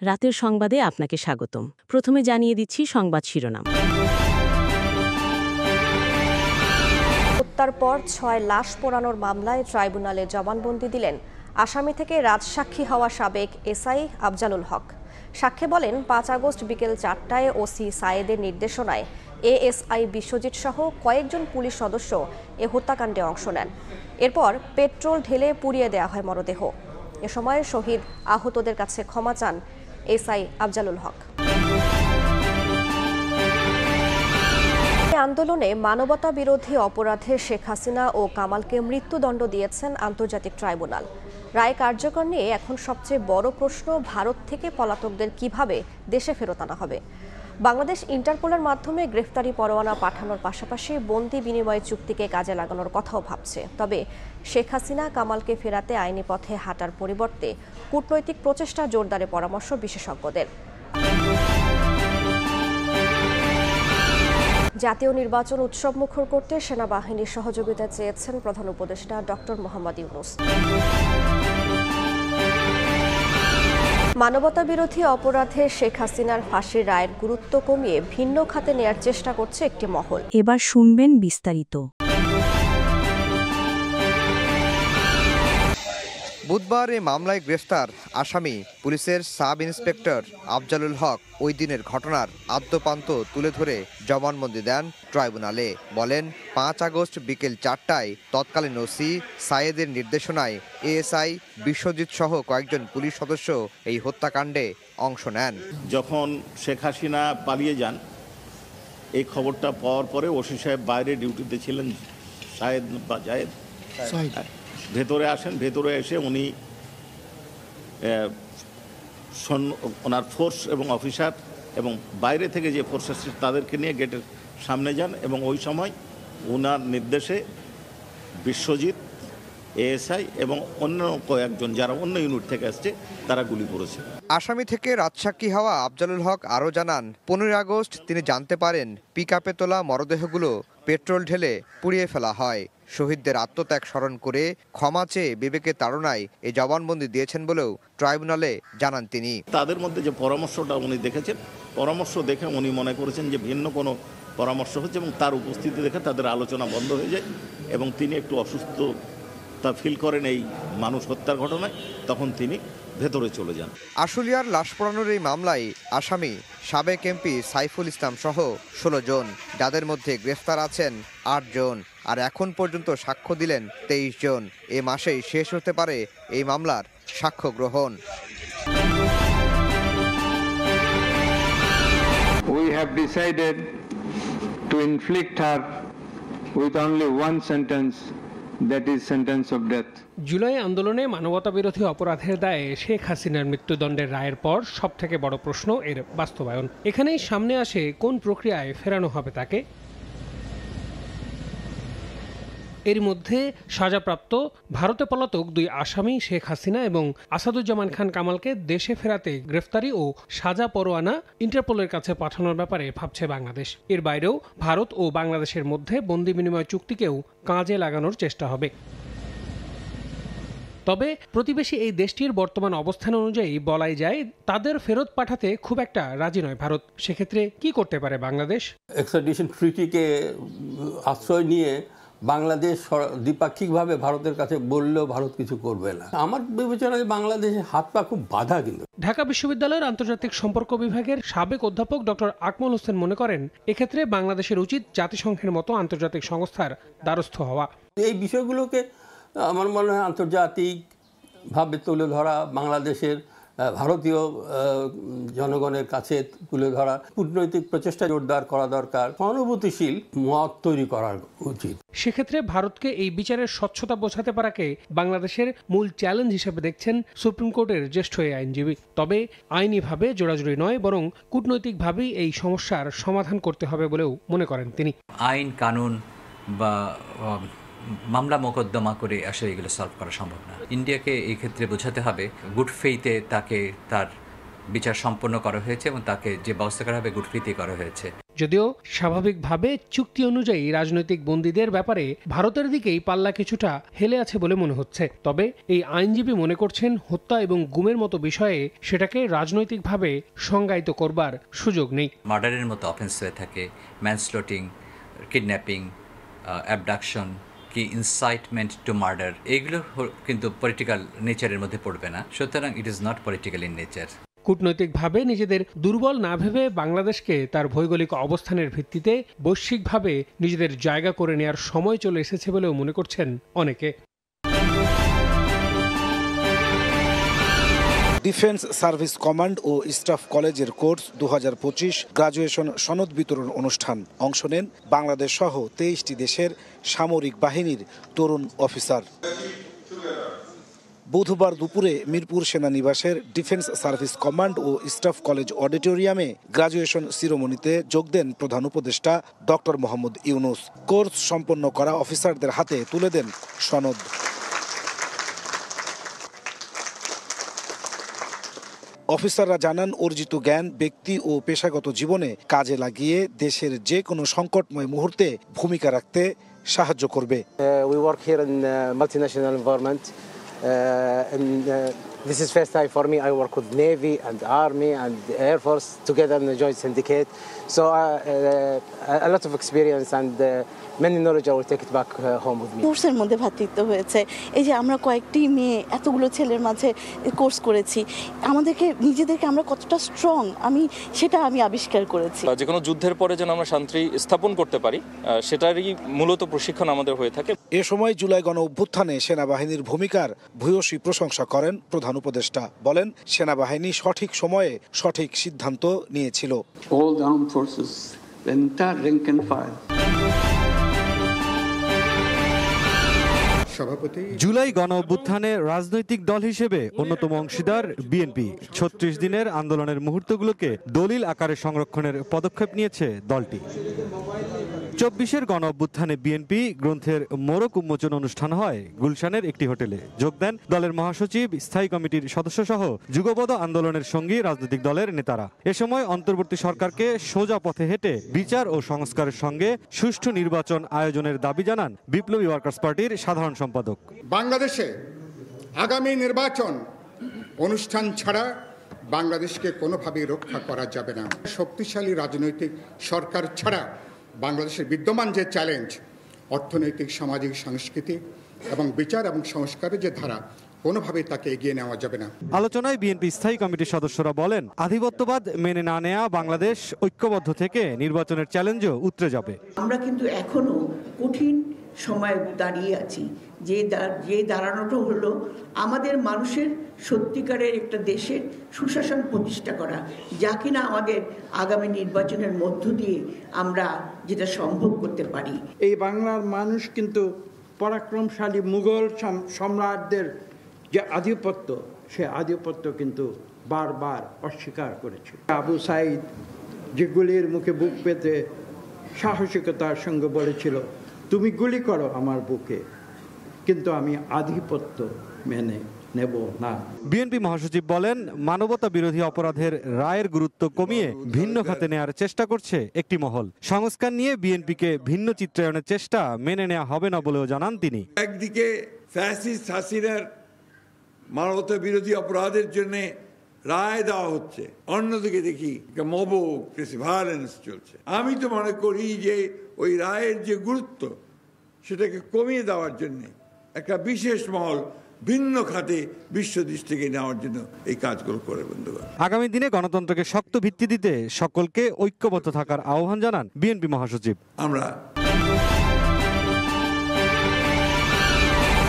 রাতের সংবাদে আপনাকে স্বাগতম। প্রথমে জানিয়ে দিচ্ছি সংবাদ শিরোনাম। হত্যার পর ৬ লাশ পোড়ানোর মামলায় ট্রাইব্যুনালে জবানবন্দি দিলেন আসামি থেকে রাজসাক্ষী হওয়া সাবেক এসআই আফজালুল হক। সাক্ষ্যে বলেন ৫ আগস্ট বিকেল ৪টায় ওসি সায়েদের নির্দেশনায় এএসআই বিশ্বজিৎ সহ কয়েকজন পুলিশ সদস্য এ হত্যাকাণ্ডে অংশ নেন। এরপর পেট্রোল ঢেলে পুড়িয়ে দেওয়া হয় মরদেহ। এ সময় শহীদ আহতদের কাছে ক্ষমা চান এসআই আফজালুল হক। আন্দোলনে মানবতা বিরোধী অপরাধে শেখ হাসিনা ও কামালকে মৃত্যুদণ্ড দিয়েছেন আন্তর্জাতিক ট্রাইব্যুনাল। রায় কার্যকর নিয়ে এখন সবচেয়ে বড় প্রশ্ন, ভারত থেকে পলাতকদের কিভাবে দেশে ফেরত আনা হবে। বাংলাদেশ ইন্টারপোলের মাধ্যমে গ্রেফতারি পরোয়ানা পাঠানোর পাশাপাশি বন্দি বিনিময় চুক্তিকে কাজে লাগানোর কথাও ভাবছে। তবে শেখ হাসিনা কামালকে ফেরাতে আইনি পথে হাঁটার পরিবর্তে কূটনৈতিক প্রচেষ্টা জোরদারের পরামর্শ বিশেষজ্ঞদের। জাতীয় নির্বাচন উৎসবমুখর করতে সেনাবাহিনীর সহযোগিতা চেয়েছেন প্রধান উপদেষ্টা ডক্টর মোহাম্মদ ইউনূস। মানবতা বিরোধী অপরাধে শেখ হাসিনার ফাঁসির রায়ের গুরুত্ব কমিয়ে ভিন্ন খাতে নেয়ার চেষ্টা করছে একটি মহল। এবার শুনবেন বিস্তারিত। বুধবার এ মামলায় গ্রেফতার আসামি পুলিশের সাব ইন্সপেক্টর আফজালুল হক ওই দিনের ঘটনার আদ্যোপান্ত তুলে ধরে জবানবন্দি দেন ট্রাইব্যুনালে। বলেন ৫ আগস্ট বিকেল ৪টায় তৎকালীন ওসি সায়েদের নির্দেশনায় এএসআই বিশ্বজিৎ সহ কয়েকজন পুলিশ সদস্য এই হত্যাকাণ্ডে অংশ নেন। যখন শেখ হাসিনা পালিয়ে যান, এই খবরটা পাওয়ার পরে ওসি সাহেব বাইরে ডিউটিতে ছিলেন, সায়েদ বা জায়েদ ভেতরে আসেন। ভেতরে এসে উনি ওনার ফোর্স এবং অফিসার এবং বাইরে থেকে যে ফোর্স আসছে তাদেরকে নিয়ে গেটের সামনে যান এবং ওই সময় ওনার নির্দেশে বিশ্বজিৎ, এএসআই এবং অন্য কয়েকজন যারা অন্য ইউনিট থেকে আসছে তারা গুলি করেছে। আসামি থেকে রাজসাক্ষী হওয়া আফজালুল হক আরও জানান, ১৫ আগস্ট তিনি জানতে পারেন পিকআপে তোলা মরদেহগুলো পেট্রোল ঢেলে পুড়িয়ে ফেলা হয়। শহীদদের আত্মত্যাগ স্মরণ করে ক্ষমা চেয়ে বিবেকের তাড়নায় এই জবানবন্দি দিয়েছেন বলেও ট্রাইব্যুনালে জানান তিনি। তাদের মধ্যে যে পরামর্শটা উনি দেখেছেন, পরামর্শ দেখে উনি মনে করেছেন যে ভিন্ন কোনো পরামর্শ হচ্ছে এবং তার উপস্থিতি দেখে তাদের আলোচনা বন্ধ হয়ে যায় এবং তিনি একটু অসুস্থতা ফিল করেন এই মানুষ হত্যার ঘটনায়, তখন তিনি ভেতরে চলে যান। আশুলিয়ার লাশ পোড়ানোর এই মামলায় আসামি সাবেক এমপি সাইফুল ইসলাম সহ ১৬ জন, যাদের মধ্যে গ্রেফতার আছেন ৮ জন আর এখন পর্যন্ত সাক্ষ্য দিলেন ২৩ জন। এ মাসেই শেষ হতে পারে এই মামলার সাক্ষ্য গ্রহণ। We have decided to inflict her with only one sentence, that is sentence of death. July আন্দোলনে মানবতা বিরোধী অপরাধের দায়ে শেখ হাসিনার মৃত্যুদণ্ডের রায়ের পর সবথেকে বড় প্রশ্ন এর বাস্তবায়ন। এখানেই সামনে আসে কোন প্রক্রিয়ায় ফেরানো হবে তাকে। এর মধ্যে সাজাপ্রাপ্ত ভারতে পলাতক ২ আসামি শেখ হাসিনা এবং আসাদুজ্জামান খান কামালকে দেশে ফেরাতে গ্রেফতারি ও সাজা পরোয়ানা ইন্টারপোলের কাছে পাঠানোর ব্যাপারে ভাবছে বাংলাদেশ। এর বাইরেও ভারত ও বাংলাদেশের মধ্যে বন্দি বিনিময় চুক্তিকেও কাজে লাগানোর চেষ্টা হবে। তবে প্রতিবেশী এই দেশটির বর্তমান অবস্থান অনুযায়ী বলাই যায় তাদের ফেরত পাঠাতে খুব একটা রাজি নয় ভারত। সেক্ষেত্রে কি করতে পারে বাংলাদেশ? এক্সট্রাডিশন ট্রিটিকে আশ্রয় নিয়ে বাংলাদেশ দ্বিপাক্ষিকভাবে ভারতের কাছে বললেও ভারত কিছু করবে না। আমার বিবেচনায় বাংলাদেশের হাত পা খুব বাধা। কিন্তু ঢাকা বিশ্ববিদ্যালয়ের আন্তর্জাতিক সম্পর্ক বিভাগের সাবেক অধ্যাপক ডক্টর আকমল হোসেন মনে করেন, এক্ষেত্রে বাংলাদেশের উচিত জাতিসংঘের মতো আন্তর্জাতিক সংস্থার দ্বারস্থ হওয়া। এই বিষয়গুলোকে আমার মনে হয় আন্তর্জাতিকভাবে তুলে ধরা, বাংলাদেশের ভারতীয় জনগণের কাছে তুলে ধরা, কূটনৈতিক প্রচেষ্টা জোরদার করা দরকার, সহানুভূতিশীল মত তৈরি করা উচিত। সেক্ষেত্রে ভারতকে এই বিচারের স্বচ্ছতা বোঝাতে পারাকে বাংলাদেশের মূল চ্যালেঞ্জ হিসেবে দেখছেন সুপ্রিম কোর্টের জ্যেষ্ঠ এই আইনজীবী। তবে আইনিভাবে জোড়াজুড়ি নয়, বরং কূটনৈতিকভাবেই এই সমস্যার সমাধান করতে হবে বলেও মনে করেন তিনি। আইন কানুন বা মামলা মোকদ্দমা করে আসলে এগুলো সলভ করা সম্ভব না। ইন্ডিয়াকে এই ক্ষেত্রে বোঝাতে হবে গুড ফেইথে তাকে তার বিচার সম্পন্ন করা হয়েছে এবং তাকে যে ব্যবস্থা করা হবে গুড ফেইথে করা হয়েছে। যদিও স্বাভাবিকভাবে চুক্তি অনুযায়ী রাজনৈতিক বন্দীদের ব্যাপারে ভারতের দিকেই পাল্লা কিছুটা হেলে আছে বলে মনে হচ্ছে। তবে এই আইনজীবী মনে করছেন হত্যা এবং গুমের মতো বিষয়ে সেটাকে রাজনৈতিকভাবে সংজ্ঞায়িত করবার সুযোগ নেই। মার্ডারের মতো অফেন্স হয়ে থাকে, ম্যানস্লটিং, কিডন্যাপিং, অ্যাবডাকশন, কি ইনসাইটমেন্ট টু মার্ডার, এগুলো কিন্তু পলিটিক্যাল নেচারের মধ্যে পড়বে না। সুতরাং it is not political in nature. কূটনৈতিকভাবে নিজেদের দুর্বল না ভেবে বাংলাদেশকে তার ভৌগোলিক অবস্থানের ভিত্তিতে বৈশ্বিকভাবে নিজেদের জায়গা করে নেওয়ার সময় চলে এসেছে বলেও মনে করছেন অনেকে। ডিফেন্স সার্ভিস কমান্ড ও স্টাফ কলেজের কোর্স 2025 গ্রাজুয়েশন সনদ বিতরণ অনুষ্ঠান অংশ নেন বাংলাদেশ সহ 23টি দেশের সামরিক বাহিনীর তরুণ অফিসার। বুধবার দুপুরে মিরপুর সেনানিবাসের ডিফেন্স সার্ভিস কমান্ড ও স্টাফ কলেজ অডিটোরিয়ামে গ্রাজুয়েশন সিরোমনিতে যোগ দেন প্রধান উপদেষ্টা ডক্টর মোহাম্মদ ইউনুস। কোর্স সম্পন্ন করা অফিসারদের হাতে তুলে দেন সনদ। অফিসাররা জানান, অর্জিত জ্ঞান ব্যক্তি ও পেশাগত জীবনে কাজে লাগিয়ে দেশের যে কোনো সংকটময় মুহূর্তে ভূমিকা রাখতে সাহায্য করবে। We work here in multinational environment. This is first time for me. I work with Navy and Army and Air Force together in the Joint Syndicate. So a lot of experience and many knowledge I will take it back home with me. কোর্সের মধ্যে ভ্রাতৃত্ব হয়েছে। এই যে আমরা কয়েকটি মেয়ে এতগুলো ছেলের মাঝে কোর্স করেছি, আমাদেরকে নিজেদেরকে আমরা কতটা স্ট্রং সেটা আমি আবিষ্কার করেছি। যে কোনো যুদ্ধের পরে যেন আমরা শান্তি স্থাপন করতে পারি, সেটারই মূলত প্রশিক্ষণ আমাদের হয়ে থাকে। এ সময় জুলাই গণ অভ্যুত্থানে সেনাবাহিনীর ভূমিকার ভূয়সী প্রশংসা করেন প্রধান উপদেষ্টা। বলেন, সেনাবাহিনী সঠিক সময়ে সঠিক সিদ্ধান্ত নিয়েছিল। All the armed forces, the entire rank and file. July গণ অভ্যুত্থানে রাজনৈতিক দল হিসেবে অন্যতম অংশীদার বিএনপি ৩৬ দিনের আন্দোলনের মুহূর্তগুলোকে দলিল আকারে সংরক্ষণের পদক্ষেপ নিয়েছে দলটি। ২৪-এর গণ অভ্যুত্থানে বিএনপি গ্রন্থের মোড়ক উন্মোচন অনুষ্ঠান হয় গুলশানের একটি হোটেলে। যোগ দেন দলের মহাসচিব, স্থায়ী কমিটির সদস্যসহ যুগপৎ আন্দোলনের সঙ্গী রাজনৈতিক দলের নেতারা। এ সময় অন্তর্বর্তী সরকারকে সোজা পথে হেঁটে বিচার ও সংস্কারের সঙ্গে সুষ্ঠু নির্বাচন আয়োজনের দাবি জানান বিপ্লবী ওয়ার্কার্স পার্টির সাধারণ সম্পাদক। বাংলাদেশে আগামী নির্বাচন অনুষ্ঠান ছাড়া বাংলাদেশকে কোনোভাবেই রক্ষা করা যাবে না। শক্তিশালী রাজনৈতিক সরকার ছাড়া বাংলাদেশের বিদ্যমান যে চ্যালেঞ্জ, অর্থনৈতিক, সামাজিক, সাংস্কৃতিক এবং বিচার এবং সংস্কারের যে ধারা, কোনোভাবেই তাকে এগিয়ে নেওয়া যাবে না। আলোচনায় বিএনপি স্থায়ী কমিটির সদস্যরা বলেন, আধিপত্যবাদ মেনে না নেওয়া বাংলাদেশ ঐক্যবদ্ধ থেকে নির্বাচনের চ্যালেঞ্জও উতরে যাবে। আমরা কিন্তু এখনো কঠিন সময় দাঁড়িয়ে আছি। যে দাঁড়ানোটা হলো আমাদের মানুষের সত্যিকারের একটা দেশের সুশাসন প্রতিষ্ঠা করা, যা কিনা আমাদের আগামী নির্বাচনের মধ্য দিয়ে আমরা যেটা সম্ভব করতে পারি। এই বাংলার মানুষ কিন্তু পরাক্রমশালী মুঘল সম্রাটদের যে আধিপত্য, সে আধিপত্য কিন্তু বারবার অস্বীকার করেছে। আবু সাইদ যে গুলির মুখে বুক পেতে সাহসিকতার সঙ্গে বলেছিল, তুমি গুলি করো আমার বুকে, কিন্তু আমি আধিপত্য মেনে নেব না। বিএনপি মহাসচিব বলেন, মানবতা বিরোধী অপরাধের রায়ের গুরুত্ব কমিয়ে ভিন্ন খাতে নেওয়ার চেষ্টা করছে একটি মহল। সংস্কার নিয়ে বিএনপিকে ভিন্ন চিত্রায়নের চেষ্টা মেনে নেওয়া হবে না বলেও জানান তিনি। একদিকে ফ্যাসিস্ট হাসিনার মানবতা বিরোধী অপরাধের জন্য রায় দেওয়া হচ্ছে, অন্যদিকে দেখি মব ভায়োলেন্স চলছে। আমি তো মনে করি যে ওই রায়ের যে গুরুত্ব, সেটাকে কমিয়ে দেওয়ার জন্য একটা বিশেষ মহল ভিন্ন খাতে বিশ্ব দৃষ্টিকে নেওয়ার জন্য এই কাজগুলো করে। বন্ধুগণ, আগামী দিনে গণতন্ত্রকে শক্ত ভিত্তি দিতে সকলকে ঐক্যবদ্ধ থাকার আহ্বান জানান বিএনপি মহাসচিব। আমরা